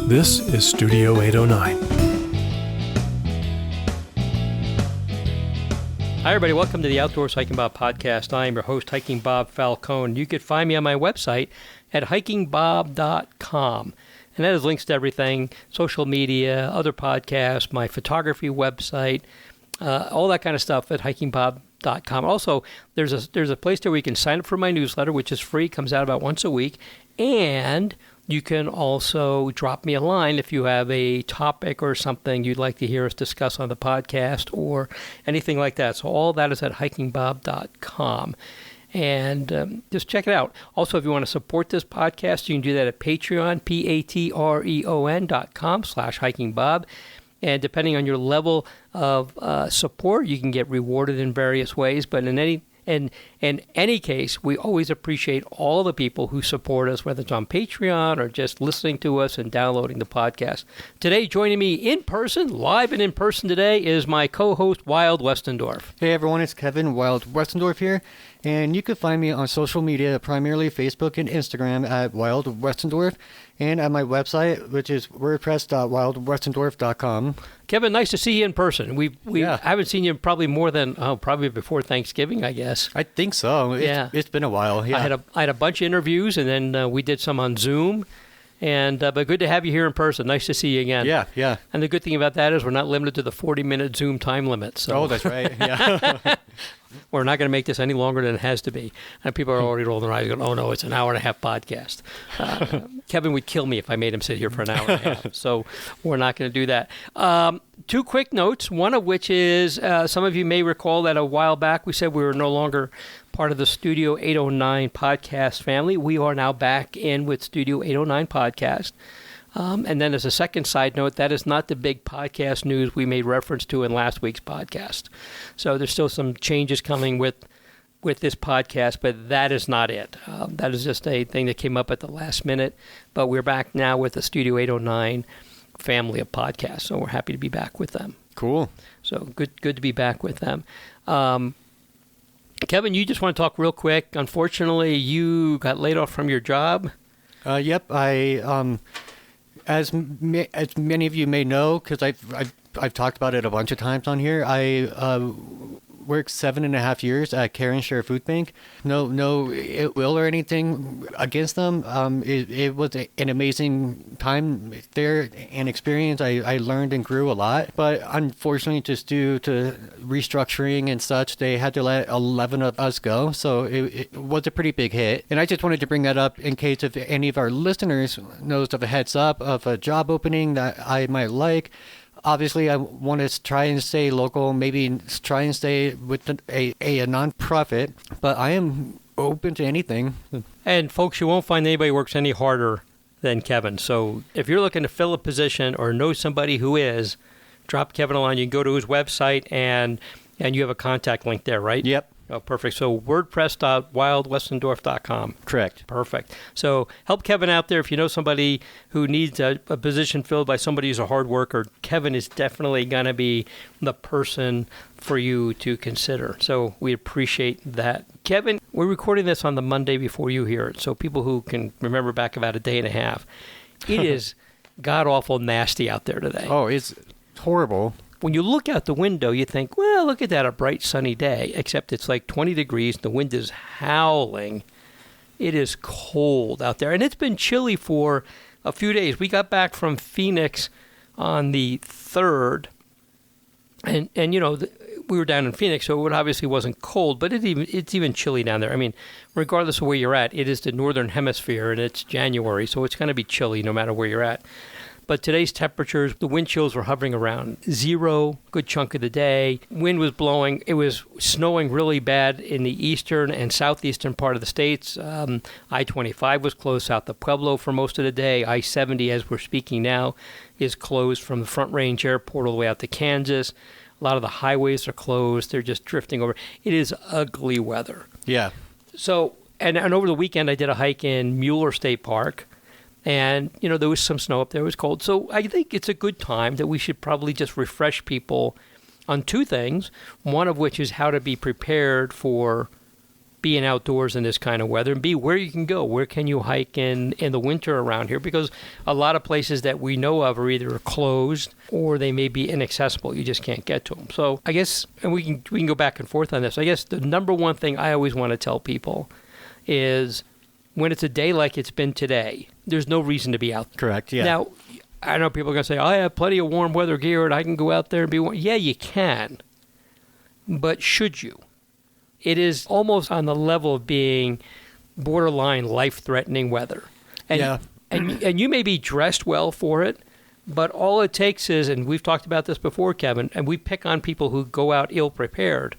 This is Studio 809. Hi, everybody. Welcome to the Outdoors Hiking Bob podcast. I am your host, Hiking Bob Falcone. You could find me on my website at hikingbob.com. And that has links to everything, social media, other podcasts, my photography website, all that kind of stuff at hikingbob.com. Also, there's a place there where you can sign up for my newsletter, which is free, comes out about once a week. And you can also drop me a line if you have a topic or something you'd like to hear us discuss on the podcast or anything like that. So all that is at hikingbob.com. And just check it out. Also, if you want to support this podcast, you can do that at Patreon, patreon.com/hikingbob. And depending on your level of support, you can get rewarded in various ways. But in any case, we always appreciate all the people who support us, whether it's on Patreon or just listening to us and downloading the podcast. Today, joining me in person, live and in person today, is my co-host, Wild Westendorf. Hey everyone, it's Kevin, Wild Westendorf here. And you can find me on social media, primarily Facebook and Instagram at Wild Westendorf, and at my website, which is wordpress.wildwestendorf.com. Kevin, nice to see you in person. We haven't seen you probably more than probably before Thanksgiving, I guess. I think so. It's been a while. Yeah. I had a bunch of interviews, and then we did some on Zoom. And but good to have you here in person. Nice to see you again. Yeah. And the good thing about that is we're not limited to the 40-minute Zoom time limit. So. Oh, that's right. Yeah. We're not going to make this any longer than it has to be. And people are already rolling their eyes going, oh, no, it's an hour and a half podcast. Kevin would kill me if I made him sit here for an hour and a half. So we're not going to do that. Two quick notes, one of which is some of you may recall that a while back we said we were no longer part of the Studio 809 podcast family. We are now back in with Studio 809 podcast. And then as a second side note, that is not the big podcast news we made reference to in last week's podcast. So there's still some changes coming with this podcast, but that is not it. That is just a thing that came up at the last minute. But we're back now with the Studio 809 family of podcasts, so we're happy to be back with them. Cool. So good to be back with them. Kevin, you just want to talk real quick. Unfortunately, you got laid off from your job. Yep. As many of you may know, because I've talked about it a bunch of times on here, I worked 7.5 years at Care and Share Food Bank. No ill will or anything against them. It was an amazing time there and experience. I learned and grew a lot. But unfortunately, just due to restructuring and such, they had to let 11 of us go. So it was a pretty big hit. And I just wanted to bring that up in case if any of our listeners knows of a heads up of a job opening that I might like. Obviously, I want to try and stay local, maybe try and stay with a nonprofit, but I am open to anything. And folks, you won't find anybody who works any harder than Kevin. So if you're looking to fill a position or know somebody who is, drop Kevin a line. You can go to his website and you have a contact link there, right? Yep. Oh, perfect. So wordpress.wildwestendorf.com. Correct. Perfect. So help Kevin out there if you know somebody who needs a position filled by somebody who's a hard worker. Kevin is definitely going to be the person for you to consider. So we appreciate that. Kevin, we're recording this on the Monday before you hear it. So people who can remember back about a day and a half, it is god-awful nasty out there today. Oh, it's horrible. When you look out the window, you think, well, look at that, a bright sunny day, except it's like 20 degrees, the wind is howling. It is cold out there, and it's been chilly for a few days. We got back from Phoenix on the 3rd, and you know, we were down in Phoenix, so it obviously wasn't cold, but it's even chilly down there. I mean, regardless of where you're at, it is the northern hemisphere, and it's January, so it's going to be chilly no matter where you're at. But today's temperatures, the wind chills were hovering around 0, good chunk of the day. Wind was blowing. It was snowing really bad in the eastern and southeastern part of the states. I-25 was closed south of Pueblo for most of the day. I-70, as we're speaking now, is closed from the Front Range Airport all the way out to Kansas. A lot of the highways are closed. They're just drifting over. It is ugly weather. Yeah. So, and over the weekend, I did a hike in Mueller State Park. And, you know, there was some snow up there. It was cold. So I think it's a good time that we should probably just refresh people on two things, one of which is how to be prepared for being outdoors in this kind of weather, and B, where you can go. Where can you hike in the winter around here? Because a lot of places that we know of are either closed or they may be inaccessible. You just can't get to them. So I guess, and we can go back and forth on this. I guess the number one thing I always want to tell people is when it's a day like it's been today, there's no reason to be out there. Correct, yeah. Now, I know people are going to say, I have plenty of warm weather gear and I can go out there and be warm. Yeah, you can. But should you? It is almost on the level of being borderline life-threatening weather. And, yeah. and you may be dressed well for it, but all it takes is, and we've talked about this before, Kevin, and we pick on people who go out ill-prepared,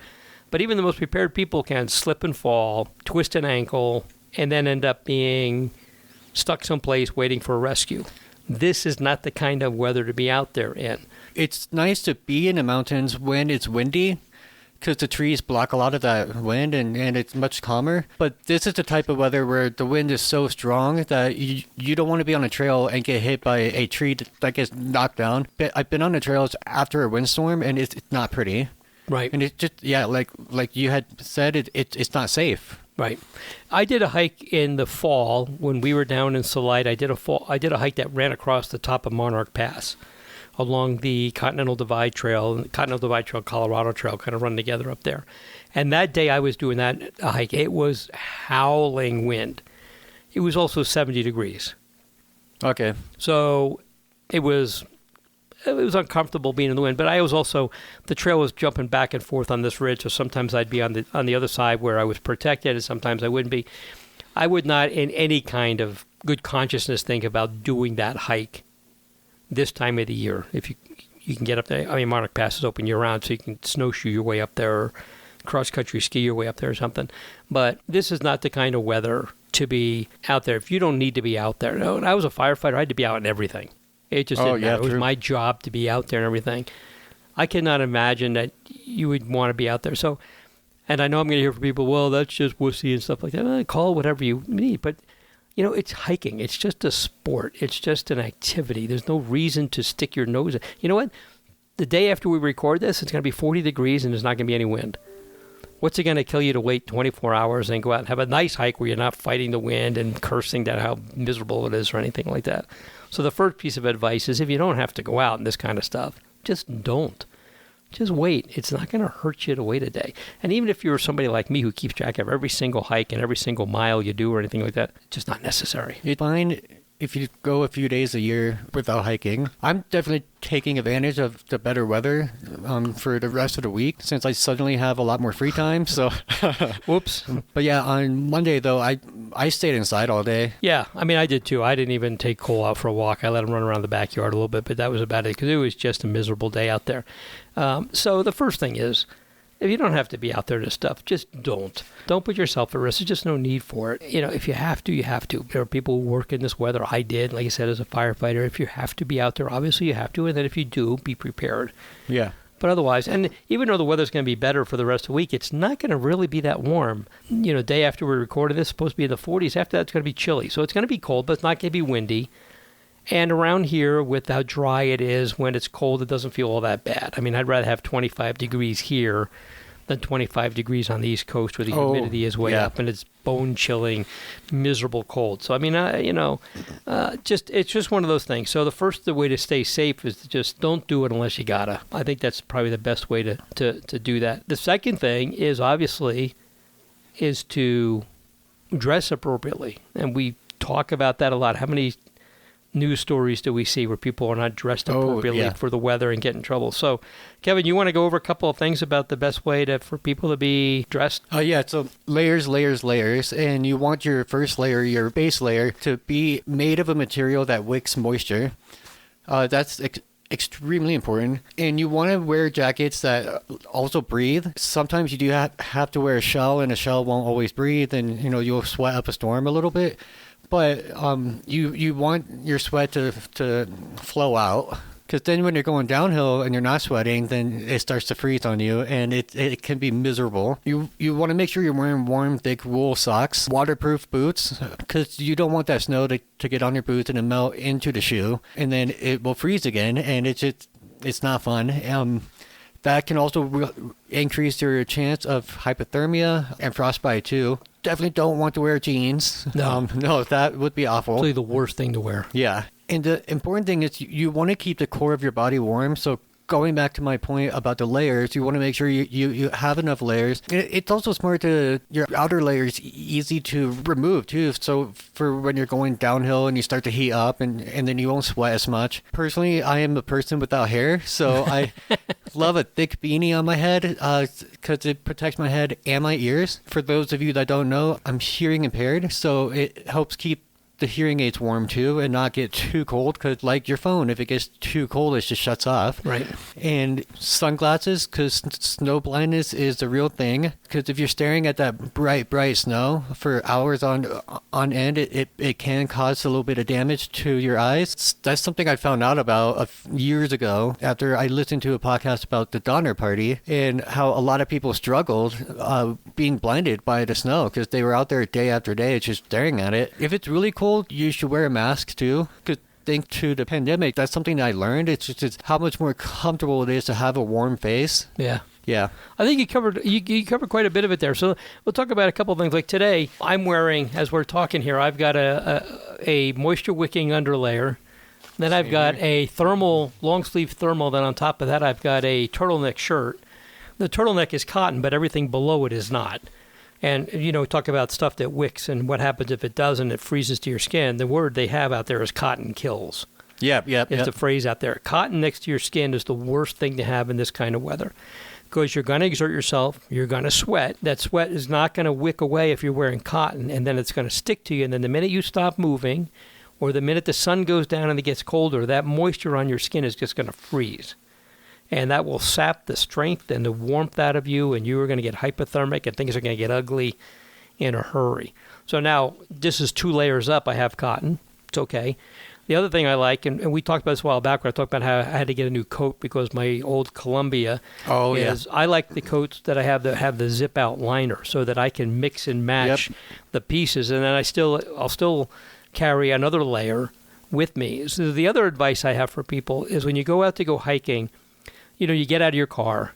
but even the most prepared people can slip and fall, twist an ankle, and then end up being stuck someplace waiting for a rescue. This is not the kind of weather to be out there in. It's nice to be in the mountains when it's windy, because the trees block a lot of that wind and it's much calmer. But this is the type of weather where the wind is so strong that you don't want to be on a trail and get hit by a tree that gets knocked down. But I've been on the trails after a windstorm, and it's not pretty. Right. And it's just, yeah, like you had said, it's not safe. Right. I did a hike in the fall when we were down in Salida. I did a hike that ran across the top of Monarch Pass along the Continental Divide Trail, Colorado Trail, kind of run together up there. And that day I was doing that hike. It was howling wind. It was also 70 degrees. Okay. So it was uncomfortable being in the wind, but I was also, the trail was jumping back and forth on this ridge, so sometimes I'd be on the other side where I was protected, and sometimes I wouldn't be. I would not, in any kind of good consciousness, think about doing that hike this time of the year. If you can get up there, I mean, Monarch Pass is open year-round, so you can snowshoe your way up there, or cross-country ski your way up there or something. But this is not the kind of weather to be out there. If you don't need to be out there. No, I was a firefighter. I had to be out in everything. It just didn't matter. It was my job to be out there and everything. I cannot imagine that you would want to be out there. So, and I know I'm going to hear from people, well, that's just wussy and stuff like that. Well, call it whatever you need. But, it's hiking. It's just a sport. It's just an activity. There's no reason to stick your nose in. You know what? The day after we record this, it's going to be 40 degrees and there's not going to be any wind. What's it going to kill you to wait 24 hours and go out and have a nice hike where you're not fighting the wind and cursing that how miserable it is or anything like that? So the first piece of advice is if you don't have to go out and this kind of stuff, just don't. Just wait. It's not going to hurt you to wait a day. And even if you're somebody like me who keeps track of every single hike and every single mile you do or anything like that, it's just not necessary. It's fine if you go a few days a year without hiking. I'm definitely taking advantage of the better weather for the rest of the week since I suddenly have a lot more free time. So, whoops. But yeah, on Monday though, I stayed inside all day. Yeah, I mean, I did too. I didn't even take Cole out for a walk. I let him run around the backyard a little bit, but that was about it because it was just a miserable day out there. So the first thing is, if you don't have to be out there to stuff, just don't. Don't put yourself at risk. There's just no need for it. If you have to, you have to. There are people who work in this weather. I did, like I said, as a firefighter. If you have to be out there, obviously you have to. And then if you do, be prepared. Yeah. But otherwise, and even though the weather's going to be better for the rest of the week, it's not going to really be that warm. Day after we recorded this, it's supposed to be in the 40s. After that, it's going to be chilly. So it's going to be cold, but it's not going to be windy. And around here, with how dry it is, when it's cold, it doesn't feel all that bad. I mean, I'd rather have 25 degrees here than 25 degrees on the East Coast where the humidity is way up and it's bone-chilling, miserable cold. So, I mean, it's just one of those things. So the way to stay safe is to just don't do it unless you gotta. I think that's probably the best way to do that. The second thing is, obviously, is to dress appropriately. And we talk about that a lot. How many news stories do we see where people are not dressed appropriately for the weather and get in trouble? So, Kevin, you want to go over a couple of things about the best way for people to be dressed? So layers, and you want your first layer, your base layer, to be made of a material that wicks moisture. That's extremely important. And you want to wear jackets that also breathe. Sometimes you do have to wear a shell, and a shell won't always breathe, and you'll sweat up a storm a little bit. But you want your sweat to flow out, because then when you're going downhill and you're not sweating, then it starts to freeze on you, and it can be miserable. You want to make sure you're wearing warm, thick wool socks, waterproof boots, because you don't want that snow to get on your boots and then melt into the shoe, and then it will freeze again, and it's not fun. That can also increase your chance of hypothermia and frostbite too. Definitely don't want to wear jeans. No. No, that would be awful. Probably the worst thing to wear. Yeah. And the important thing is you want to keep the core of your body warm. So going back to my point about the layers, you want to make sure you have enough layers. It's also smart to, your outer layers easy to remove too. So for when you're going downhill and you start to heat up and then you won't sweat as much. Personally, I am a person without hair. So I love a thick beanie on my head because it protects my head and my ears. For those of you that don't know, I'm hearing impaired. So it helps keep the hearing aids warm too and not get too cold, because like your phone, if it gets too cold it just shuts off. Right. And sunglasses, because snow blindness is a real thing, because if you're staring at that bright snow for hours on end, it can cause a little bit of damage to your eyes. That's something I found out about years ago after I listened to a podcast about the Donner Party and how a lot of people struggled being blinded by the snow because they were out there day after day just staring at it. If it's really cold, you should wear a mask too, because thanks to the pandemic, that's something that I learned. It's just how much more comfortable it is to have a warm face. Yeah. Yeah. I think you covered quite a bit of it there. So we'll talk about a couple of things. Like today, I'm wearing, as we're talking here, I've got a moisture wicking underlayer. Then I've got a thermal, long sleeve thermal. Then on top of that, I've got a turtleneck shirt. The turtleneck is cotton, but everything below it is not. And, talk about stuff that wicks and what happens if it doesn't, it freezes to your skin. The word they have out there is cotton kills. It's the phrase out there. Cotton next to your skin is the worst thing to have in this kind of weather, because you're going to exert yourself. You're going to sweat. That sweat is not going to wick away if you're wearing cotton, and then it's going to stick to you. And then the minute you stop moving, or the minute the sun goes down and it gets colder, that moisture on your skin is just going to freeze. And that will sap the strength and the warmth out of you, and you are going to get hypothermic, and things are going to get ugly in a hurry. So now, this is 2 layers up. I have cotton. It's okay. The other thing I like, and we talked about this a while back, where I talked about how I had to get a new coat because my old Columbia I like the coats that I have that have the zip-out liner so that I can mix and match the pieces, and then I'll still carry another layer with me. So the other advice I have for people is when you go out to go hiking, you get out of your car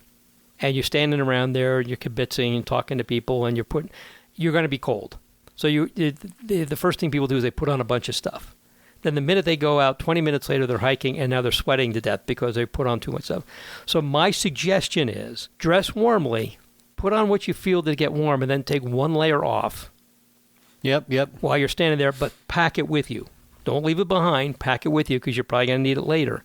and you're standing around there and you're kibitzing and talking to people, and you're going to be cold. So the first thing people do is they put on a bunch of stuff. Then the minute they go out, 20 minutes later, they're hiking and now they're sweating to death because they put on too much stuff. So my suggestion is dress warmly, put on what you feel to get warm, and then take 1 layer off. Yep. While you're standing there, but pack it with you. Don't leave it behind. Pack it with you because you're probably going to need it later.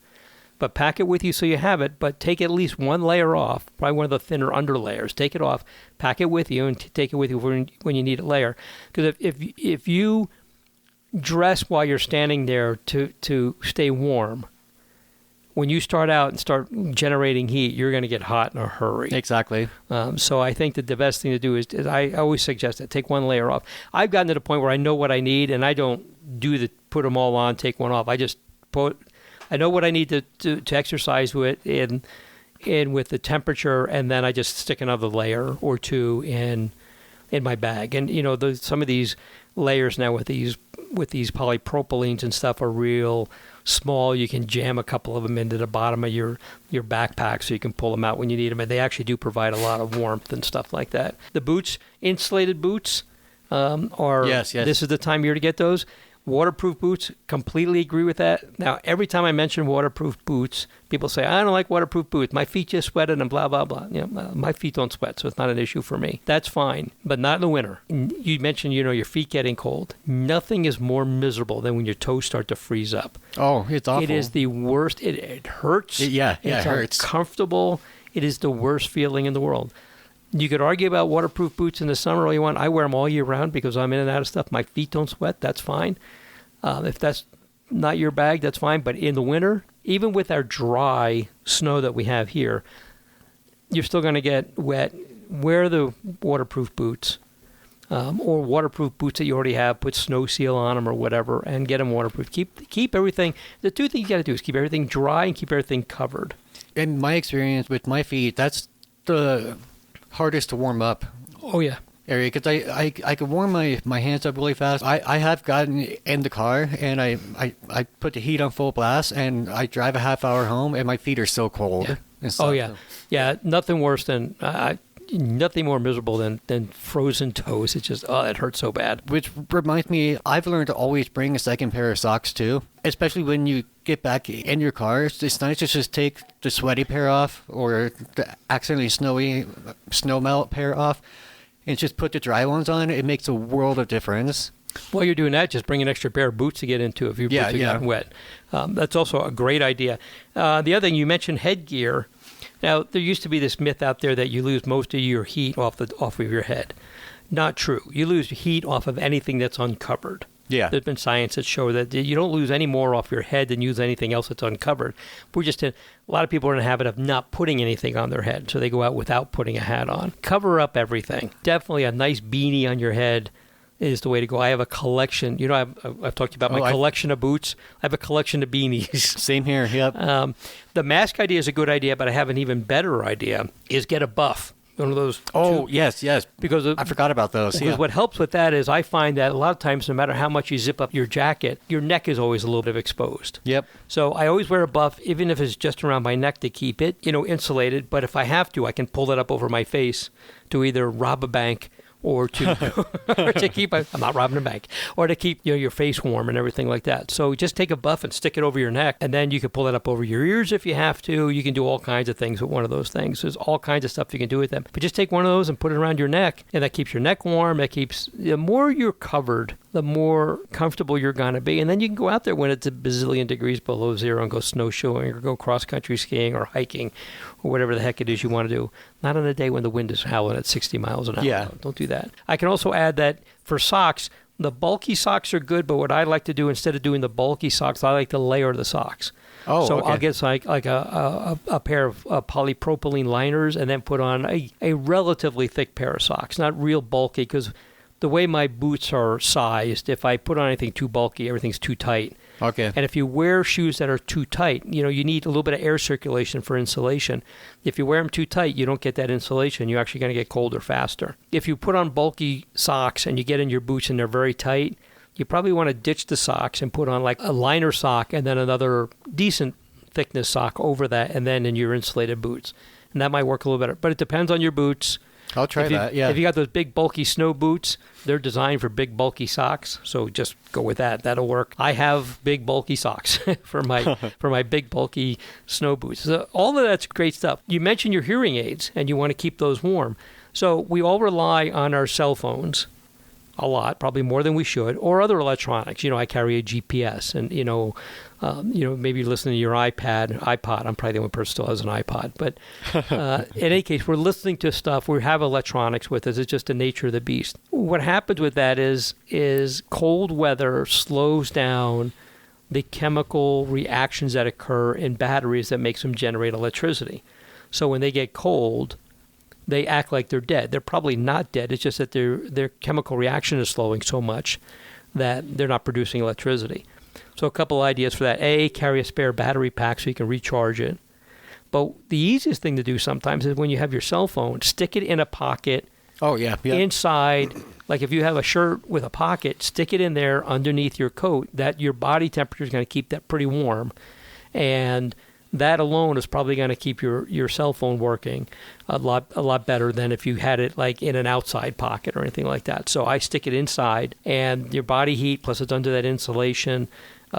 But pack it with you so you have it, but take at least 1 layer off, probably one of the thinner under layers. Take it off, pack it with you, and take it with you when you need it later. Because if you dress while you're standing there to stay warm, when you start out and start generating heat, you're going to get hot in a hurry. Exactly. So I think that the best thing to do is I always suggest that take 1 layer off. I've gotten to the point where I know what I need, and I don't put them all on, take one off. I know what I need to exercise with in with the temperature, and then I just stick another layer or 2 in my bag. And some of these layers now with these polypropylenes and stuff are real small. You can jam a couple of them into the bottom of your backpack so you can pull them out when you need them, and they actually do provide a lot of warmth and stuff like that. The boots, insulated boots, yes. This is the time of year to get those. Waterproof boots, completely agree with that. Now, every time I mention waterproof boots, people say, I don't like waterproof boots. My feet just sweated and blah, blah, blah. My feet don't sweat, so it's not an issue for me. That's fine, but not in the winter. You mentioned, your feet getting cold. Nothing is more miserable than when your toes start to freeze up. Oh, it's awful. It is the worst. It hurts. It hurts. It's uncomfortable. It is the worst feeling in the world. You could argue about waterproof boots in the summer all you want. I wear them all year round because I'm in and out of stuff. My feet don't sweat. That's fine. If that's not your bag, that's fine. But in the winter, even with our dry snow that we have here, you're still going to get wet. Wear the waterproof boots or waterproof boots that you already have. Put Snow Seal on them or whatever and get them waterproof. Keep everything. The 2 things you got to do is keep everything dry and keep everything covered. In my experience with my feet, that's the hardest to warm up. Oh, yeah. Area, because I could warm my hands up really fast. I have gotten in the car and I put the heat on full blast and I drive a half hour home and my feet are so cold. and stuff. Oh yeah, yeah. Nothing worse than nothing more miserable than frozen toes. It's just it hurts so bad. Which reminds me, I've learned to always bring a second pair of socks too, especially when you get back in your car. It's nice to just take the sweaty pair off or the accidentally snow melt pair off, and just put the dry ones on. It makes a world of difference. While you're doing that, just bring an extra pair of boots to get into if your boots have gotten wet. That's also a great idea. The other thing, you mentioned headgear. Now, there used to be this myth out there that you lose most of your heat off of your head. Not true. You lose heat off of anything that's uncovered. Yeah. There's been science that show that you don't lose any more off your head than you use anything else that's uncovered. A lot of people are in the habit of not putting anything on their head, so they go out without putting a hat on. Cover up everything. Definitely a nice beanie on your head is the way to go. I have a collection. You know, I've talked to you about my collection of boots. I have a collection of beanies. Same here, yep. The mask idea is a good idea, but I have an even better idea, is get a buff. One of those. Oh, yes. Because I forgot about those. Because what helps with that is I find that a lot of times, no matter how much you zip up your jacket, your neck is always a little bit exposed. Yep. So I always wear a buff, even if it's just around my neck, to keep it, insulated. But if I have to, I can pull that up over my face to either rob a bank or to keep I'm not robbing a bank, or to keep your face warm and everything like that. So just take a buff and stick it over your neck, and then you can pull it up over your ears if you have to. You can do all kinds of things with one of those things. There's all kinds of stuff you can do with them. But just take one of those and put it around your neck, and that keeps your neck warm. The more you're covered, the more comfortable you're going to be. And then you can go out there when it's a bazillion degrees below zero and go snowshoeing or go cross-country skiing or hiking or whatever the heck it is you want to do. Not on a day when the wind is howling at 60 miles an hour. Yeah. Don't do that. I can also add that for socks, the bulky socks are good, but what I like to do instead of doing the bulky socks, I like to layer the socks. Oh, so okay. I'll get like a pair of polypropylene liners and then put on a relatively thick pair of socks, not real bulky, because the way my boots are sized, if I put on anything too bulky, everything's too tight. Okay. And if you wear shoes that are too tight, you need a little bit of air circulation for insulation. If you wear them too tight, you don't get that insulation. You're actually going to get colder faster. If you put on bulky socks and you get in your boots and they're very tight, you probably want to ditch the socks and put on like a liner sock and then another decent thickness sock over that, and then in your insulated boots. And that might work a little better. But it depends on your boots. I'll try that, yeah. If you got those big, bulky snow boots, they're designed for big, bulky socks. So just go with that. That'll work. I have big, bulky socks for my big, bulky snow boots. So all of that's great stuff. You mentioned your hearing aids, and you want to keep those warm. So we all rely on our cell phones a lot, probably more than we should, or other electronics. I carry a GPS, and maybe you're listening to your iPod. I'm probably the only person who still has an iPod. But in any case, we're listening to stuff. We have electronics with us. It's just the nature of the beast. What happens with that is cold weather slows down the chemical reactions that occur in batteries that makes them generate electricity. So when they get cold, they act like they're dead. They're probably not dead. It's just that their chemical reaction is slowing so much that they're not producing electricity. So a couple ideas for that. A, carry a spare battery pack so you can recharge it. But the easiest thing to do sometimes is when you have your cell phone, stick it in a pocket. Oh, yeah. Inside. Like if you have a shirt with a pocket, stick it in there underneath your coat. That your body temperature is going to keep that pretty warm. And that alone is probably going to keep your cell phone working a lot better than if you had it like in an outside pocket or anything like that. So I stick it inside, and your body heat plus it's under that insulation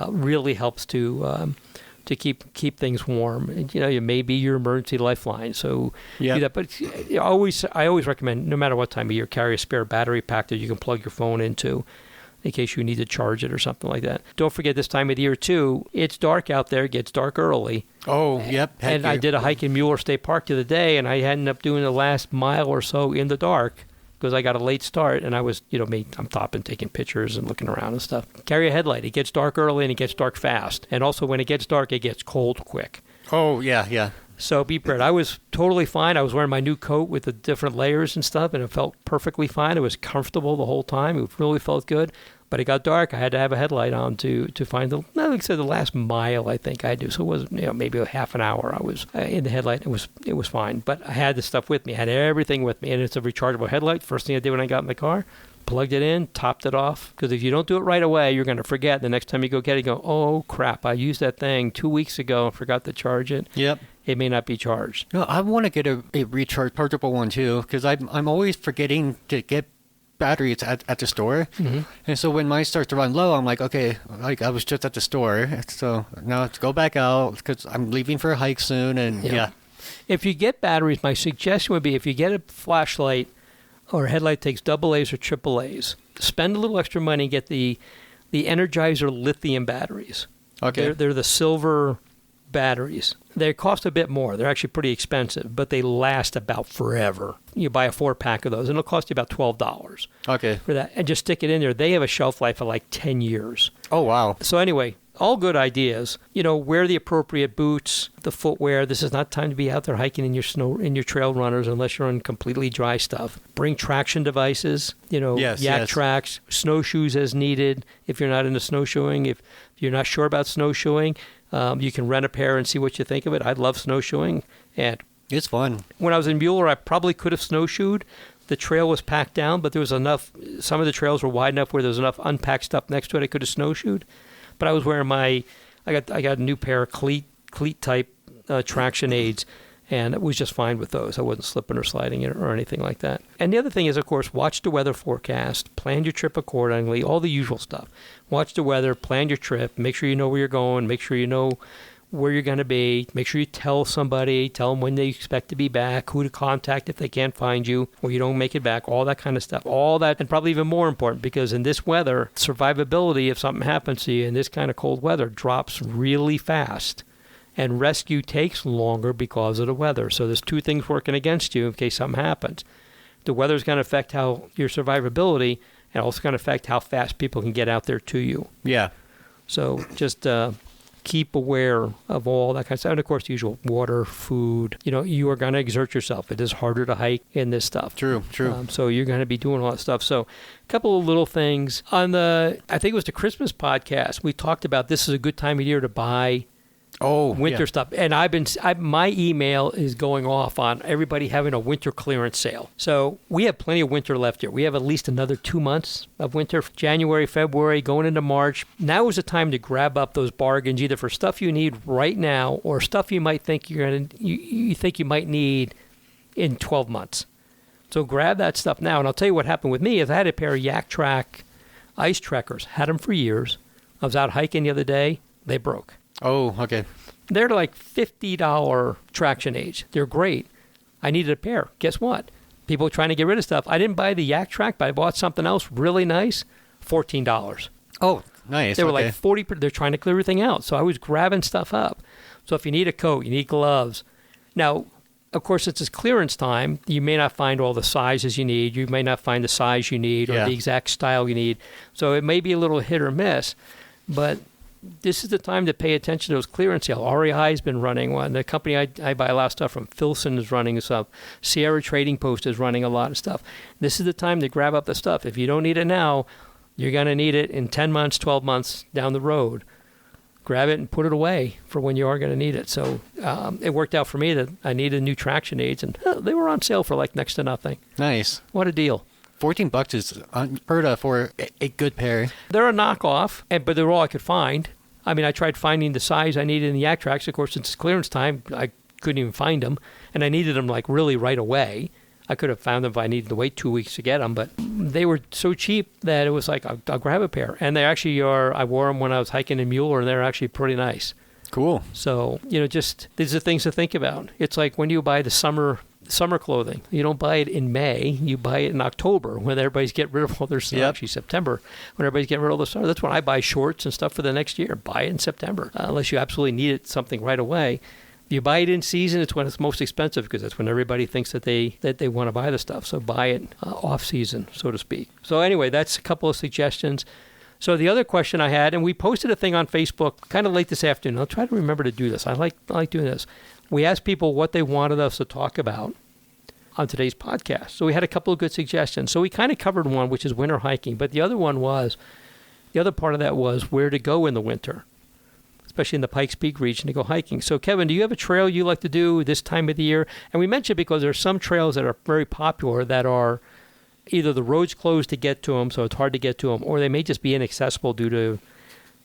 really helps to keep things warm. And, it may be your emergency lifeline. So do that. But I always recommend, no matter what time of year, carry a spare battery pack that you can plug your phone into, in case you need to charge it or something like that. Don't forget this time of the year, too, it's dark out there. It gets dark early. Oh, yep. And I did a hike in Mueller State Park the other day, and I ended up doing the last mile or so in the dark because I got a late start, and I was, I'm stopping, taking pictures and looking around and stuff. Carry a headlight. It gets dark early, and it gets dark fast. And also, when it gets dark, it gets cold quick. Oh, yeah. So be prepared. I was totally fine. I was wearing my new coat with the different layers and stuff, and it felt perfectly fine. It was comfortable the whole time. It really felt good. But it got dark. I had to have a headlight on to find like I said, the last mile. I think I do. So it was maybe a half an hour. I was in the headlight. It was fine. But I had the stuff with me. I had everything with me, and it's a rechargeable headlight. First thing I did when I got in the car, plugged it in, topped it off. Because if you don't do it right away, you're going to forget. The next time you go get it, you go, oh crap! I used that thing 2 weeks ago and forgot to charge it. Yep. it may not be charged. No, I want to get a rechargeable one too, because I'm always forgetting to get batteries at the store. And so when mine starts to run low, I'm like, okay, like I was just at the store, so now let's go back out because I'm leaving for a hike soon. And yeah. If you get batteries, my suggestion would be if you get a flashlight or a headlight takes AA's or AAA's, spend a little extra money and get the Energizer lithium batteries. Okay. They're the silver batteries. They cost a bit more. They're actually pretty expensive, but they last about forever. You buy a 4-pack of those, and it'll cost you about $12 Okay. for that. And just stick it in there. They have a shelf life of like 10 years. Oh, wow. So anyway, all good ideas. Wear the appropriate boots, the footwear. This is not time to be out there hiking in your trail runners unless you're on completely dry stuff. Bring traction devices, yak tracks, snowshoes as needed. If you're not into snowshoeing, if you're not sure about snowshoeing, you can rent a pair and see what you think of it. I love snowshoeing, and it's fun. When I was in Mueller, I probably could have snowshoed. The trail was packed down, but there was enough. Some of the trails were wide enough where there was enough unpacked stuff next to it. I could have snowshoed, but I was wearing I got a new pair of cleat type traction aids, and it was just fine with those. I wasn't slipping or sliding or anything like that. And the other thing is, of course, watch the weather forecast, plan your trip accordingly, all the usual stuff. Watch the weather, plan your trip, make sure you know where you're going, make sure you know where you're going to be, make sure you tell somebody, tell them when they expect to be back, who to contact if they can't find you, or you don't make it back, all that kind of stuff. All that, and probably even more important, because in this weather, survivability, if something happens to you in this kind of cold weather, drops really fast. And rescue takes longer because of the weather. So there's two things working against you in case something happens. The weather's going to affect how your survivability, and also going to affect how fast people can get out there to you. Yeah. So just keep aware of all that kind of stuff. And of course, the usual water, food. You are going to exert yourself. It is harder to hike in this stuff. True. So you're going to be doing all that stuff. So a couple of little things. I think it was the Christmas podcast, we talked about this is a good time of year to buy winter stuff. And my email is going off on everybody having a winter clearance sale. So we have plenty of winter left here. We have at least another 2 months of winter, January, February, going into March. Now is the time to grab up those bargains, either for stuff you need right now or stuff you might think you think you might need in 12 months. So grab that stuff now. And I'll tell you what happened with me is I had a pair of Yak Track ice trekkers, had them for years. I was out hiking the other day. They broke. Oh, okay. They're like $50 traction aids. They're great. I needed a pair. Guess what? People trying to get rid of stuff. I didn't buy the Yak Track, but I bought something else really nice, $14. Oh, nice. They were like 40%. They're trying to clear everything out. So I was grabbing stuff up. So if you need a coat, you need gloves. Now, of course, it's clearance time. You may not find all the sizes you need. You may not find the size you need or the exact style you need. So it may be a little hit or miss, but this is the time to pay attention to those clearance sales. REI has been running one. The company I buy a lot of stuff from, Filson, is running stuff. Sierra Trading Post is running a lot of stuff. This is the time to grab up the stuff. If you don't need it now, you're going to need it in 10 months, 12 months down the road. Grab it and put it away for when you are going to need it. So it worked out for me that I needed new traction aids, and they were on sale for like next to nothing. Nice. What a deal. $14 is unheard of for a good pair. They're a knockoff, but they're all I could find. I mean, I tried finding the size I needed in the Yak Tracks. Of course, since it's clearance time, I couldn't even find them, and I needed them like really right away. I could have found them if I needed to wait 2 weeks to get them, but they were so cheap that it was like, I'll grab a pair. And they actually are, I wore them when I was hiking in Mueller, and they're actually pretty nice. Cool. So, just these are things to think about. It's like when you buy the summer clothing. You don't buy it in May. You buy it in October when everybody's getting rid of all their stuff. Actually, September when everybody's getting rid of all their stuff. That's when I buy shorts and stuff for the next year. Buy it in September unless you absolutely need it, something right away. If you buy it in season, it's when it's most expensive because that's when everybody thinks that they want to buy the stuff. So buy it off season, so to speak. So anyway, that's a couple of suggestions. So the other question I had, and we posted a thing on Facebook kind of late this afternoon. I'll try to remember to do this. I like doing this. We asked people what they wanted us to talk about on today's podcast. So we had a couple of good suggestions. So we kind of covered one, which is winter hiking. But the other part of that was where to go in the winter, especially in the Pikes Peak region to go hiking. So Kevin, do you have a trail you like to do this time of the year? And we mentioned because there are some trails that are very popular that are either the road's closed to get to them, so it's hard to get to them, or they may just be inaccessible due to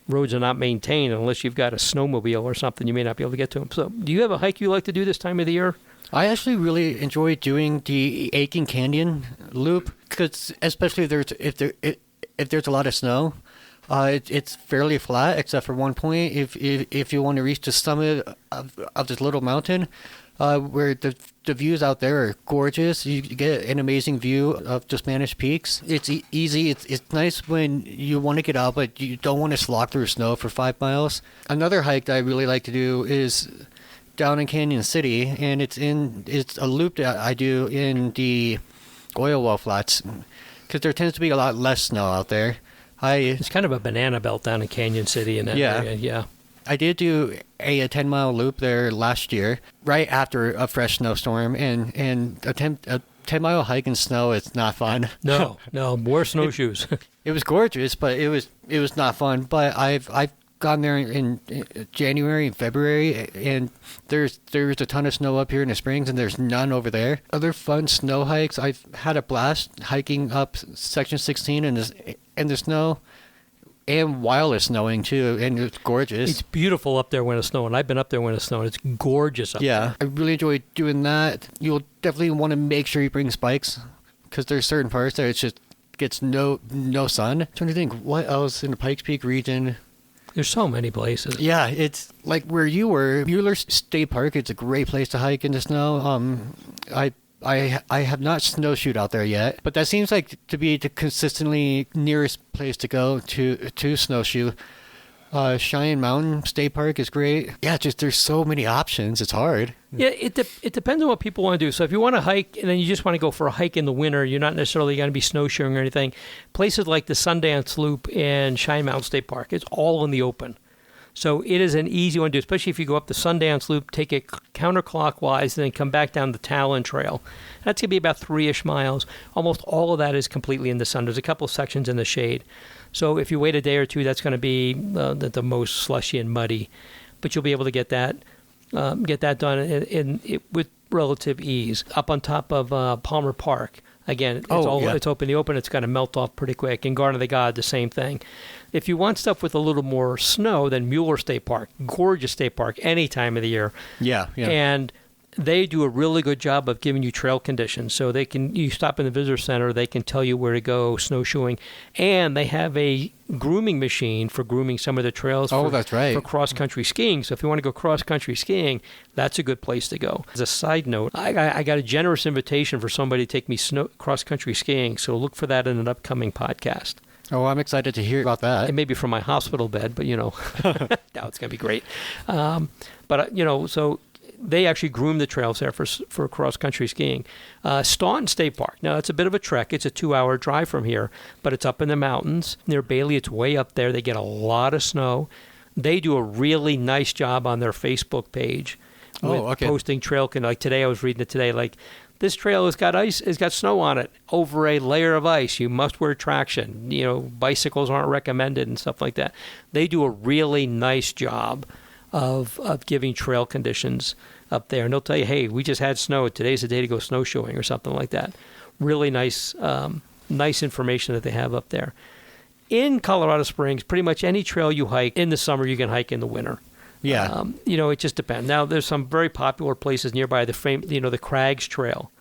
roads are not maintained unless you've got a snowmobile or something. You may not be able to get to them. So, do you have a hike you like to do this time of the year? I actually really enjoy doing the Aiken Canyon loop because, especially if there's a lot of snow, it's fairly flat except for one point. If you want to reach the summit of this little mountain, where the views out there are gorgeous, you get an amazing view of the Spanish Peaks. It's easy. It's nice when you want to get out, but you don't want to slog through snow for 5 miles. Another hike that I really like to do is down in Canyon City, and it's a loop that I do in the oil well flats because there tends to be a lot less snow out there. It's kind of a banana belt down in Canyon City in that area. Yeah. I did do a 10-mile loop there last year, right after a fresh snowstorm, and a 10-mile hike in snow is not fun. No, more snowshoes. It was gorgeous, but it was not fun. But I've gone there in January and February, and there's a ton of snow up here in the Springs, and there's none over there. Other fun snow hikes, I've had a blast hiking up Section 16 in the snow. And while it's snowing, too, and it's gorgeous. It's beautiful up there when it's snowing. I've been up there when it's snowing. It's gorgeous up there. Yeah, I really enjoy doing that. You'll definitely want to make sure you bring spikes, because there's certain parts that it just gets no sun. I'm trying to think, what else in the Pikes Peak region? There's so many places. Yeah, it's like where you were, Mueller State Park. It's a great place to hike in the snow. I have not snowshoed out there yet, but that seems like to be the consistently nearest place to go to snowshoe. Cheyenne Mountain State Park is great. Yeah, just there's so many options. It's hard. Yeah, it depends on what people want to do. So if you want to hike and then you just want to go for a hike in the winter, you're not necessarily going to be snowshoeing or anything. Places like the Sundance Loop and Cheyenne Mountain State Park, it's all in the open. So it is an easy one to do, especially if you go up the Sundance Loop, take it counterclockwise, and then come back down the Talon Trail. That's going to be about 3-ish miles. Almost all of that is completely in the sun. There's a couple of sections in the shade. So if you wait a day or two, that's going to be the most slushy and muddy. But you'll be able to get that done with relative ease. Up on top of Palmer Park. Again, it's open. The open, it's going to melt off pretty quick. And Garden of the God, the same thing. If you want stuff with a little more snow, then Mueller State Park, gorgeous state park, any time of the year. Yeah. And they do a really good job of giving you trail conditions. So you stop in the visitor center, they can tell you where to go snowshoeing. And they have a grooming machine for grooming some of the trails that's right. for cross-country skiing. So if you want to go cross-country skiing, that's a good place to go. As a side note, I got a generous invitation for somebody to take me cross-country skiing. So look for that in an upcoming podcast. Oh, I'm excited to hear about that. It may be from my hospital bed, but, no, it's going to be great. So they actually groom the trails there for cross-country skiing. Staunton State Park. Now, it's a bit of a trek. It's a 2-hour drive from here, but it's up in the mountains. Near Bailey, it's way up there. They get a lot of snow. They do a really nice job on their Facebook page with posting trail. Like today, I was reading it today, like, this trail has got snow on it over a layer of ice. You must wear traction. Bicycles aren't recommended and stuff like that. They do a really nice job of giving trail conditions up there. And they'll tell you, hey, we just had snow. Today's the day to go snowshoeing or something like that. Really nice information that they have up there. In Colorado Springs, pretty much any trail you hike in the summer, you can hike in the winter. Yeah. It just depends. Now, there's some very popular places nearby. The Crags Trail,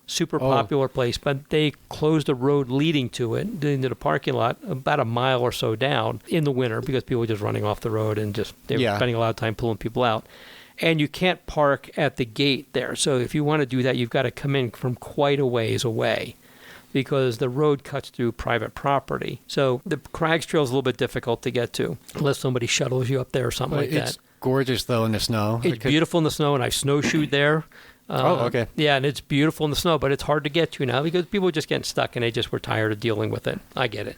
super popular place, but they closed the road leading to it, into the parking lot, about a mile or so down in the winter because people were just running off the road and they were spending a lot of time pulling people out. And you can't park at the gate there. So if you want to do that, you've got to come in from quite a ways away because the road cuts through private property. So the Crags Trail is a little bit difficult to get to unless somebody shuttles you up there or something like that. It's gorgeous, though, in the snow. It's beautiful in the snow, and I snowshoed there. Okay. Yeah, and it's beautiful in the snow, but it's hard to get to now because people are just getting stuck, and they just were tired of dealing with it. I get it.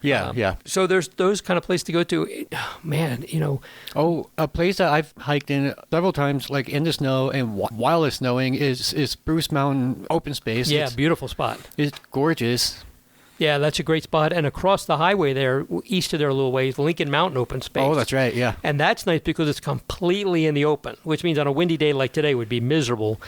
Yeah. So there's those kind of places to go to. Man, a place that I've hiked in several times, like in the snow and while it's snowing, is Spruce Mountain open space. Yeah, beautiful spot. It's gorgeous. Yeah, that's a great spot. And across the highway there, east of there a little ways, Lincoln Mountain open space. Oh, that's right, yeah. And that's nice because it's completely in the open, which means on a windy day like today would be miserable.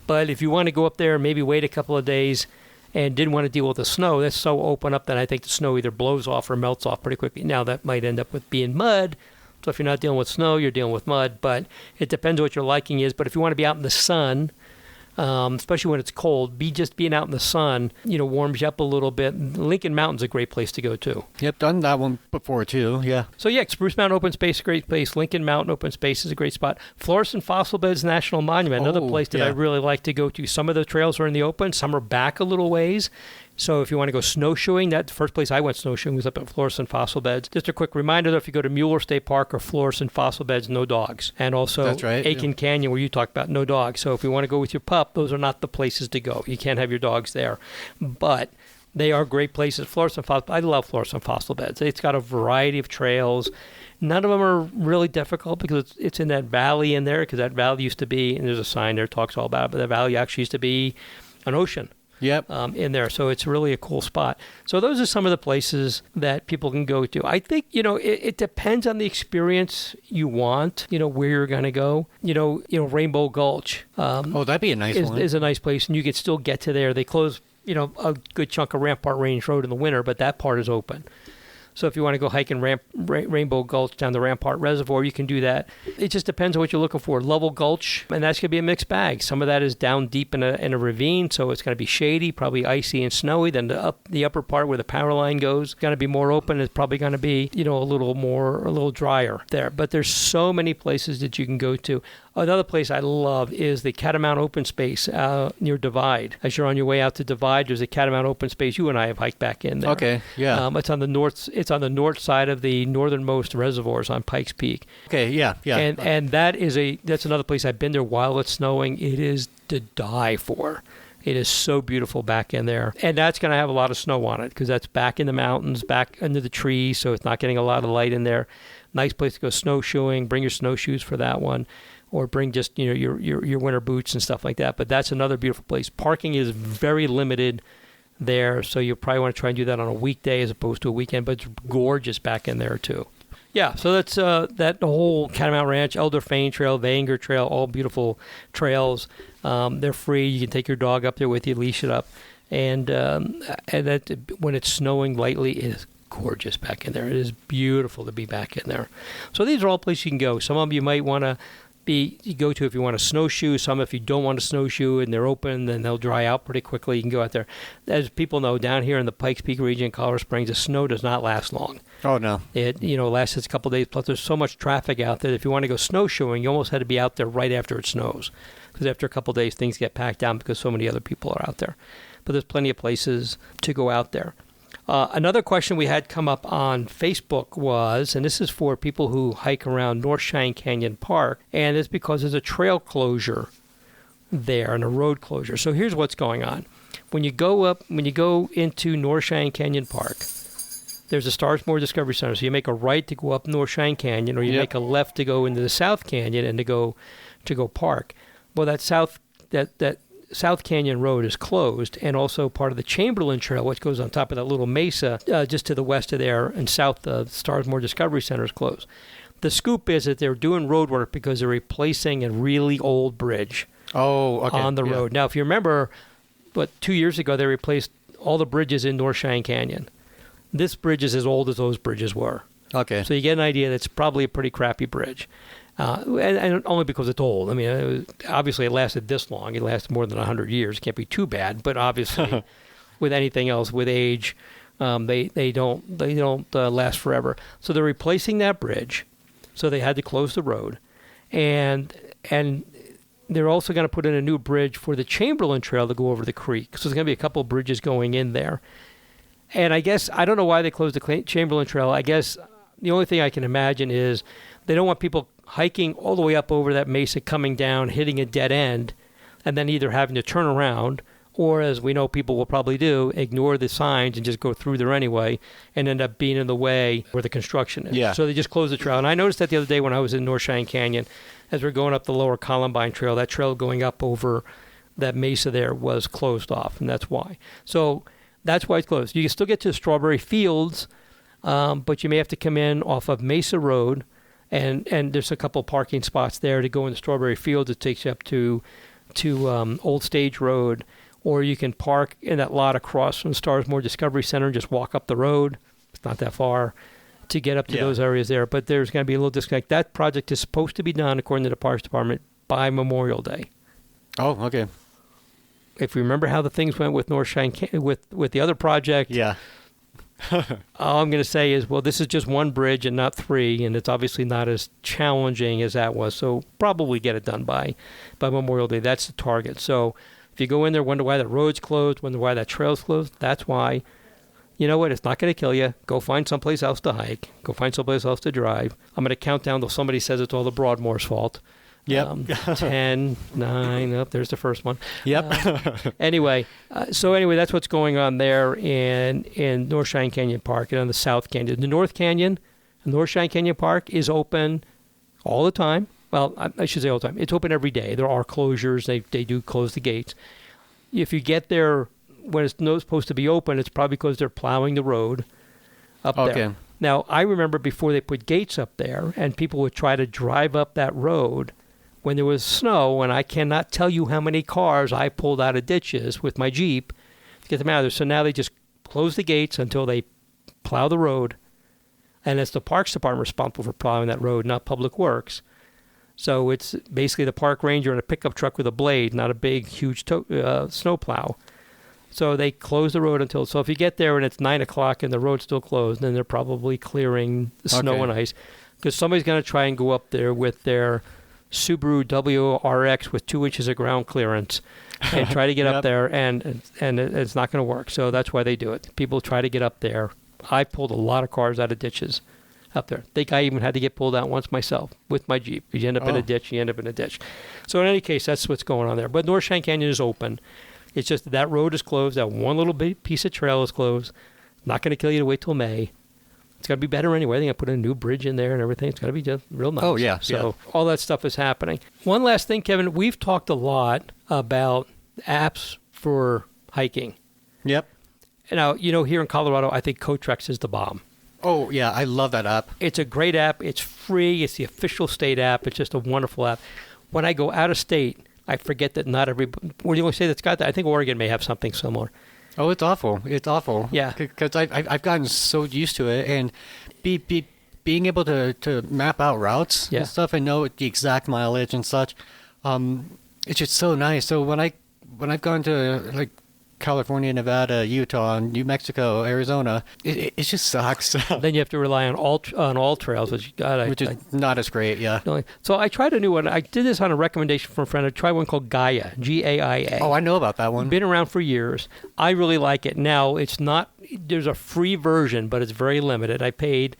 But if you want to go up there and maybe wait a couple of days and didn't want to deal with the snow, that's so open up that I think the snow either blows off or melts off pretty quickly. Now, that might end up with being mud. So if you're not dealing with snow, you're dealing with mud. But it depends what your liking is. But if you want to be out in the sun, especially when it's cold, being out in the sun, warms you up a little bit. Lincoln Mountain's a great place to go too. Yep, done that one before too. Yeah. So yeah, Spruce Mountain Open Space, a great place. Lincoln Mountain Open Space is a great spot. Florissant Fossil Beds National Monument, another place that I really like to go to. Some of the trails are in the open, some are back a little ways. So if you want to go snowshoeing, that first place I went snowshoeing was up at Florissant Fossil Beds. Just a quick reminder, though, if you go to Mueller State Park or Florissant Fossil Beds, no dogs. And also That's right, Aiken Canyon, where you talked about, no dogs. So if you want to go with your pup, those are not the places to go. You can't have your dogs there. But they are great places. Florissant Fossil, I love Florissant Fossil Beds. It's got a variety of trails. None of them are really difficult because it's in that valley in there, because that valley used to be, and there's a sign there that talks all about it, but that valley actually used to be an ocean. Yep. In there. So it's really a cool spot. So those are some of the places that people can go to. I think, it depends on the experience you want, where you're going to go. Rainbow Gulch. That'd be a nice one. Is a nice place, and you can still get to there. They close, a good chunk of Rampart Range Road in the winter, but that part is open. So if you want to go hiking Rainbow Gulch down the Rampart Reservoir, you can do that. It just depends on what you're looking for. Lovell Gulch, and that's going to be a mixed bag. Some of that is down deep in a ravine, so it's going to be shady, probably icy and snowy. Then the upper part where the power line goes, going to be more open. It's probably going to be, a little drier there. But there's so many places that you can go to. Another place I love is the Catamount Open Space near Divide. As you're on your way out to Divide, there's a Catamount Open Space. You and I have hiked back in there. Okay, yeah. It's on the north. It's on the north side of the northernmost reservoirs on Pikes Peak. Okay, yeah. And that's another place I've been there while it's snowing. It is to die for. It is so beautiful back in there. And that's going to have a lot of snow on it because that's back in the mountains, back under the trees, so it's not getting a lot of light in there. Nice place to go snowshoeing. Bring your snowshoes for that one. Or bring just your winter boots and stuff like that. But that's another beautiful place. Parking is very limited there, so you'll probably want to try and do that on a weekday as opposed to a weekend. But it's gorgeous back in there too. Yeah, so that's that whole Catamount Ranch, Elder Fane Trail, Vanger Trail, all beautiful trails. They're free. You can take your dog up there with you, leash it up, and that when it's snowing lightly, it is gorgeous back in there. It is beautiful to be back in there. So these are all places you can go. Some of them you might want to you go to if you want to snowshoe. Some if you don't want to snowshoe and they're open, then they'll dry out pretty quickly. You can go out there. As people know, down here in the Pikes Peak region, Colorado Springs, the snow does not last long. Oh, no. It lasts a couple of days. Plus, there's so much traffic out there that if you want to go snowshoeing, you almost had to be out there right after it snows. Because after a couple of days, things get packed down because so many other people are out there. But there's plenty of places to go out there. Another question we had come up on Facebook was, and this is for people who hike around North Cheyenne Canyon Park, and it's because there's a trail closure there and a road closure. So here's what's going on. When you go into North Cheyenne Canyon Park, there's a Starsmore Discovery Center. So you make a right to go up North Cheyenne Canyon, or you make a left to go into the South Canyon and to go park. Well, that South Canyon Road is closed, and also part of the Chamberlain Trail, which goes on top of that little mesa just to the west of there and south of Starsmore Discovery Center, is closed. The scoop is that they're doing road work because they're replacing a really old bridge on the road. Now, if you remember, 2 years ago, they replaced all the bridges in North Cheyenne Canyon. This bridge is as old as those bridges were. Okay. So you get an idea that it's probably a pretty crappy bridge. And only because it's old. I mean, obviously it lasted this long. It lasted more than 100 years. It can't be too bad. But obviously, with anything else, with age, they don't last forever. So they're replacing that bridge. So they had to close the road, and they're also going to put in a new bridge for the Chamberlain Trail to go over the creek. So there's going to be a couple of bridges going in there. And I guess I don't know why they closed the Chamberlain Trail. I guess the only thing I can imagine is they don't want people hiking all the way up over that mesa, coming down, hitting a dead end, and then either having to turn around or, as we know people will probably do, ignore the signs and just go through there anyway and end up being in the way where the construction is. Yeah. So they just closed the trail. And I noticed that the other day when I was in North Cheyenne Canyon, as we're going up the lower Columbine Trail, that trail going up over that mesa there was closed off, and that's why. So that's why it's closed. You can still get to Strawberry Fields, but you may have to come in off of Mesa Road, and there's a couple parking spots there to go into Strawberry Fields. It takes you up to Old Stage Road, or you can park in that lot across from Starsmore Discovery Center and just walk up the road. It's not that far to get up to those areas there, but there's going to be a little disconnect. That project is supposed to be done, according to the Parks Department, by Memorial Day. Oh, okay. If you remember how the things went with North Cheyenne, with the other project, Yeah. all I'm going to say is, well, this is just one bridge and not three, and it's obviously not as challenging as that was. So probably get it done by Memorial Day. That's the target. So if you go in there, wonder why that road's closed, wonder why that trail's closed, that's why. You know what? It's not going to kill you. Go find someplace else to hike. Go find someplace else to drive. I'm going to count down till somebody says it's all the Broadmoor's fault. Yep. 10, 9, oh, there's the first one. Yep. Anyway, that's what's going on there in North Cheyenne Canyon Park and on the South Canyon. The North Canyon, North Cheyenne Canyon Park is open all the time. Well, I should say all the time. It's open every day. There are closures. They do close the gates. If you get there when it's not supposed to be open, it's probably because they're plowing the road up there. Now, I remember before they put gates up there and people would try to drive up that road when there was snow, and I cannot tell you how many cars I pulled out of ditches with my Jeep to get them out of there. So now they just close the gates until they plow the road, and it's the Parks Department responsible for plowing that road, not Public Works. So it's basically the park ranger in a pickup truck with a blade, not a big, huge snow plow. So they close the road so if you get there and it's 9 o'clock and the road's still closed, then they're probably clearing the snow and ice, because somebody's going to try and go up there with their Subaru WRX with 2 inches of ground clearance and try to get up there, and it's not going to work. So that's why they do it. People try to get up there. I pulled a lot of cars out of ditches up there. I think I even had to get pulled out once myself with my Jeep. You end up in a ditch, you end up in a ditch. So in any case, that's what's going on there. But North Cheyenne Canyon is open. It's just that road is closed. That one little piece of trail is closed. Not going to kill you to wait till May. It's got to be better anyway. I think I put a new bridge in there and everything. It's got to be just real nice. Oh, yeah. So all that stuff is happening. One last thing, Kevin. We've talked a lot about apps for hiking. Yep. Now, here in Colorado, I think Cotrex is the bomb. Oh, yeah. I love that app. It's a great app. It's free. It's the official state app. It's just a wonderful app. When I go out of state, I forget that not everybody... What do you want to say that's got that? I think Oregon may have something similar. Oh, it's awful. It's awful. Yeah. Because I've gotten so used to it, and being able to map out routes and stuff and know the exact mileage and such, it's just so nice. So when I've gone to like California, Nevada, Utah, New Mexico, Arizona, it just sucks. Then you have to rely on all trails, which is not as great, yeah. So I tried a new one. I did this on a recommendation from a friend. I tried one called Gaia, Gaia. Oh, I know about that one. Been around for years. I really like it. Now, it's not, there's a free version, but it's very limited. I paid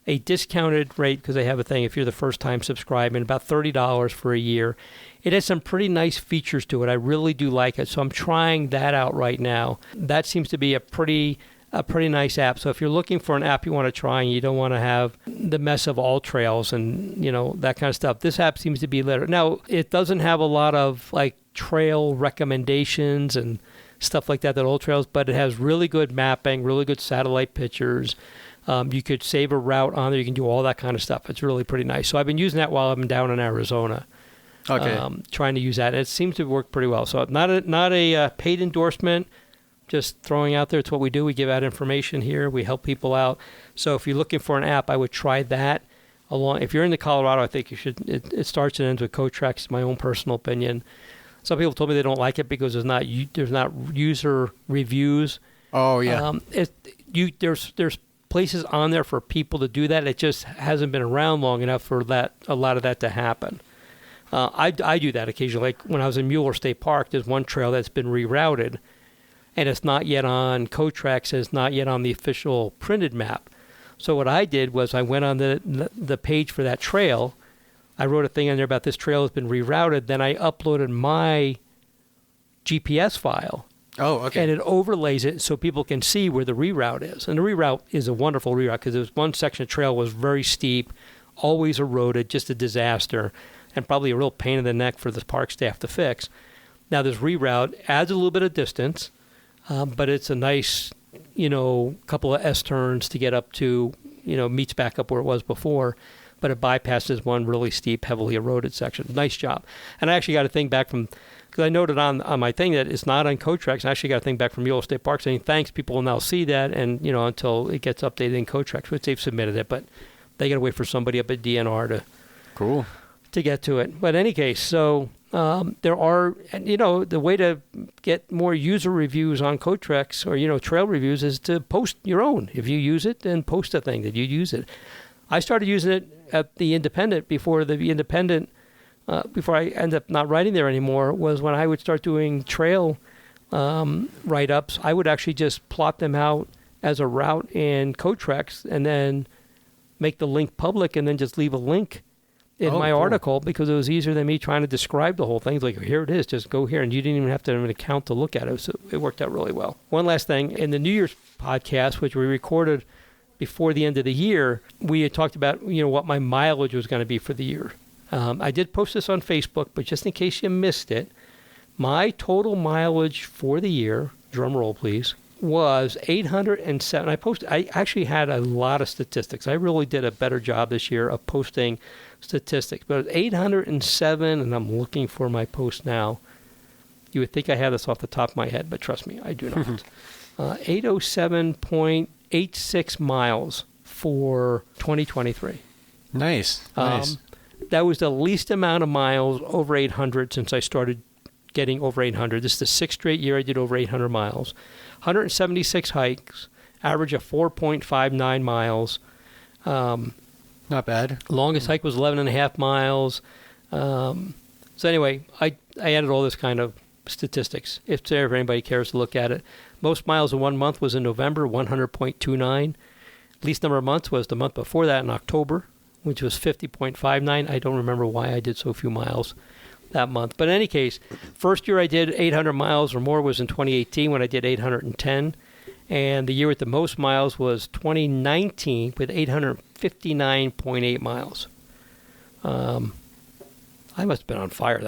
a discounted rate because they have a thing if you're the first time subscribing, about $30 for a year. It has some pretty nice features to it. I really do like it. So I'm trying that out right now. That seems to be a pretty nice app. So if you're looking for an app you want to try and you don't want to have the mess of all trails and, that kind of stuff, this app seems to be better. Now, it doesn't have a lot of like trail recommendations and stuff like that All Trails, but it has really good mapping, really good satellite pictures. You could save a route on there. You can do all that kind of stuff. It's really pretty nice. So I've been using that while I've been down in Arizona. Okay. Trying to use that. And it seems to work pretty well. So not a paid endorsement, just throwing out there. It's what we do. We give out information here. We help people out. So if you're looking for an app, I would try that. If you're into Colorado, I think you should. It starts and ends with Cotrex, my own personal opinion. Some people told me they don't like it because there's not user reviews. Oh yeah. There's places on there for people to do that. It just hasn't been around long enough for a lot of that to happen. I do that occasionally. Like when I was in Mueller State Park, there's one trail that's been rerouted, and it's not yet on Cotrex. It's not yet on the official printed map. So what I did was I went on the page for that trail. I wrote a thing on there about this trail has been rerouted. Then I uploaded my GPS file. Oh, okay. And it overlays it so people can see where the reroute is. And the reroute is a wonderful reroute because there was one section of trail was very steep, always eroded, just a disaster, and probably a real pain in the neck for the park staff to fix. Now this reroute adds a little bit of distance, but it's a nice, couple of S-turns to get up to, meets back up where it was before. but it bypasses one really steep, heavily eroded section. Nice job. And I actually got a thing back from, because I noted on my thing that it's not on CoTrex. I actually got a thing back from Yolo State Park saying thanks. People will now see that, and until it gets updated in CoTrex, which they've submitted it, but they got to wait for somebody up at DNR to get to it. But in any case, so there are, the way to get more user reviews on CoTrex or trail reviews is to post your own. If you use it, then post a thing that you use it. I started using it at the Independent before I ended up not writing there anymore, was when I would start doing trail write-ups. I would actually just plot them out as a route in CoTrex and then make the link public and then just leave a link in my article, because it was easier than me trying to describe the whole thing. It's like, here it is, just go here. And you didn't even have to have an account to look at it. So it worked out really well. One last thing, in the New Year's podcast, which we recorded before the end of the year, we had talked about, what my mileage was going to be for the year. I did post this on Facebook, but just in case you missed it, my total mileage for the year, drum roll please, was 807. I actually had a lot of statistics. I really did a better job this year of posting statistics, but 807, and I'm looking for my post now. You would think I had this off the top of my head, but trust me, I do not. 807.86 miles for 2023. Nice. That was the least amount of miles over 800 since I started getting over 800. This is the 6th straight year I did over 800 miles. 176 hikes, average of 4.59 miles. Not bad. Longest hike was 11.5 miles. So anyway, I added all this kind of statistics, if anybody cares to look at it. Most miles in 1 month was in November, 100.29. Least number of months was the month before that in October, which was 50.59. I don't remember why I did so few miles that month. But in any case, first year I did 800 miles or more was in 2018 when I did 810. And the year with the most miles was 2019 with 859.8 miles. I must have been on fire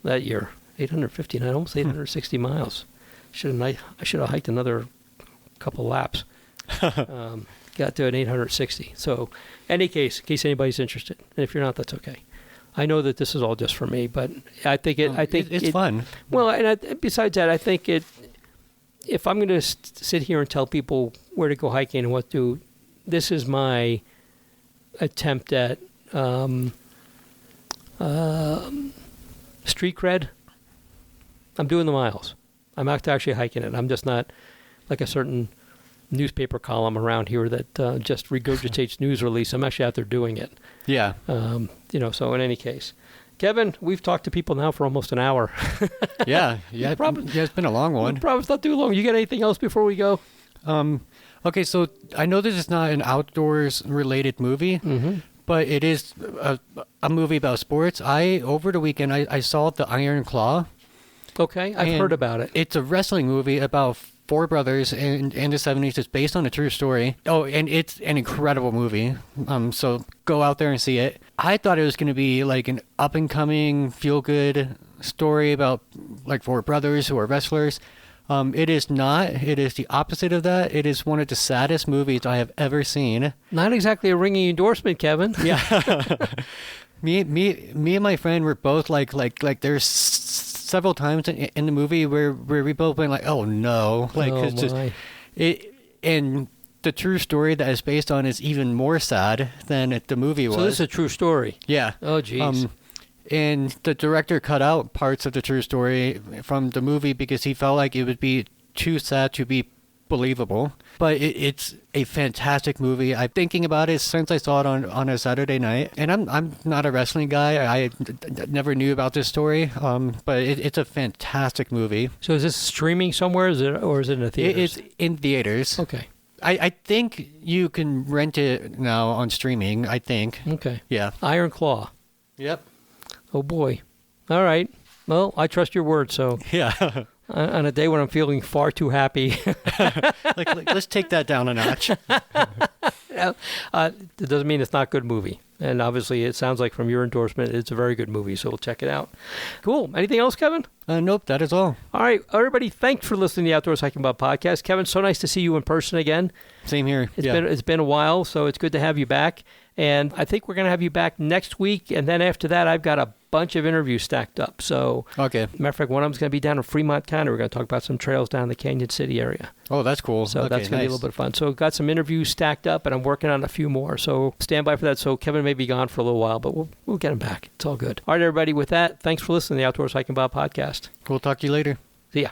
that year. 859, almost 860 miles. I should have hiked another couple laps. Got to an 860. So, in case anybody's interested, and if you're not, that's okay. I know that this is all just for me, but I think it's fun. Well, and besides that, I think if I'm going to sit here and tell people where to go hiking and what to do, this is my attempt at street cred. I'm doing the miles. I'm out actually hiking it. I'm just not like a certain newspaper column around here that just regurgitates news release. I'm actually out there doing it. Yeah. So in any case. Kevin, we've talked to people now for almost an hour. Yeah. It's been a long one. Probably not too long. You got anything else before we go? Okay, so I know this is not an outdoors-related movie, but it is a movie about sports. Over the weekend, I saw The Iron Claw. Okay, I've heard about it. It's a wrestling movie about four brothers in the 70s. It's based on a true story. Oh, and it's an incredible movie. So go out there and see it. I thought it was going to be like an up-and-coming, feel-good story about like four brothers who are wrestlers. It is not. It is the opposite of that. It is one of the saddest movies I have ever seen. Not exactly a ringing endorsement, Kevin. Yeah. Me and my friend were both like there's several times in the movie where we both went like, oh no, like it's just it. And the true story that is based on is even more sad than the movie was. So this is a true story. Yeah. Oh jeez. And the director cut out parts of the true story from the movie because he felt like it would be too sad to be believable. But it's a fantastic movie. I'm thinking about it since I saw it on a Saturday night. And I'm not a wrestling guy. I never knew about this story. But it's a fantastic movie. So is this streaming somewhere? Or is it in the theaters? It's in theaters. Okay. I think you can rent it now on streaming, I think. Okay. Yeah. Iron Claw. Yep. Oh boy. All right. Well, I trust your word. So yeah. On a day when I'm feeling far too happy, like let's take that down a notch. It doesn't mean it's not a good movie. And obviously, it sounds like from your endorsement, it's a very good movie, so we'll check it out. Cool. Anything else, Kevin? Nope, that is all. All right, everybody, thanks for listening to the Outdoors Hiking About podcast. Kevin, so nice to see you in person again. Same here. It's been a while, so it's good to have you back. And I think we're going to have you back next week. And then after that, I've got a bunch of interviews stacked up. So, okay. Matter of fact, one of them's going to be down in Fremont County. We're going to talk about some trails down in the Canyon City area. Oh, that's cool. So okay, that's going to be a little bit of fun. So I've got some interviews stacked up, and I'm working on a few more. So stand by for that. So Kevin may be gone for a little while, but we'll get him back. It's all good. All right, everybody. With that, thanks for listening to the Outdoors Hiking About podcast. We'll talk to you later. See ya.